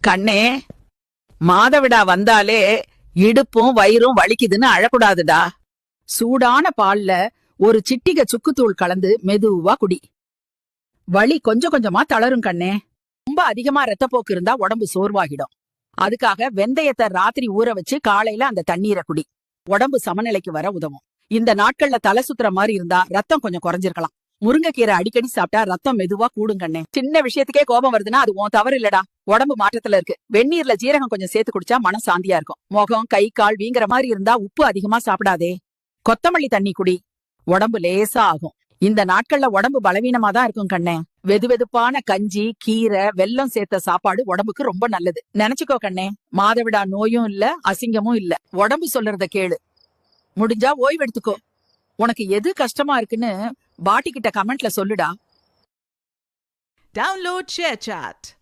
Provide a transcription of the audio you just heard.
கண்ணே, மாதவிடா வந்தாலே இடுப்பும் வயிறும் வலிக்குதுன்னு அழக்கூடாதுடா. சூடான பால்ல ஒரு சிட்டிகை சுக்குத்தூள் கலந்து மெதுவா குடி. வலி கொஞ்சம் கொஞ்சமா தளரும் கண்ணே. ரொம்ப அதிகமா ரத்தப்போக்கு இருந்தா உடம்பு சோர்வாகிடும். அதுக்காக வெந்தயத்தை ராத்திரி ஊற வச்சு காலையில அந்த தண்ணீரை குடி. உடம்பு சமநிலைக்கு வர உதவும். இந்த நாட்கள்ல தலை சுத்துற மாதிரி இருந்தா ரத்தம் கொஞ்சம் குறைஞ்சிருக்கலாம். முருங்கைக்கீரை அடிக்கடி சாப்பிட்டா ரத்தம் மெதுவா கூடும் கண்ணே. சின்ன விஷயத்துக்கே கோபம் வருதுன்னா அது உன் தவறு இல்லடா, உடம்பு மாற்றத்துல இருக்கு. வெந்நீர்ல ஜீரகம் கொஞ்சம் சேர்த்து குடிச்சா மனம் சாந்தியா இருக்கும். முகம் கை கால் வீங்குற மாதிரி இருந்தா உப்பு அதிகமா சாப்பிடாதே. கொத்தமல்லி தண்ணி குடி, உடம்பு லேசா ஆகும். இந்த நாட்கள்ல உடம்பு பலவீனமா தான் இருக்கும் கண்ணே. வெதுவெதுப்பான கஞ்சி, கீரை, வெல்லம் சேர்த்த சாப்பாடு உடம்புக்கு ரொம்ப நல்லது. நினைச்சுக்கோ கண்ணே, மாதவிடா நோயும் இல்ல, அசிங்கமும் இல்ல. உடம்பு சொல்றத கேளு. முடிஞ்சா ஓய்வு எடுத்துக்கோ. உனக்கு எது கஷ்டமா இருக்குன்னு பாட்டி கிட்ட கமெண்ட்ல சொல்லுடா. Download ShareChat.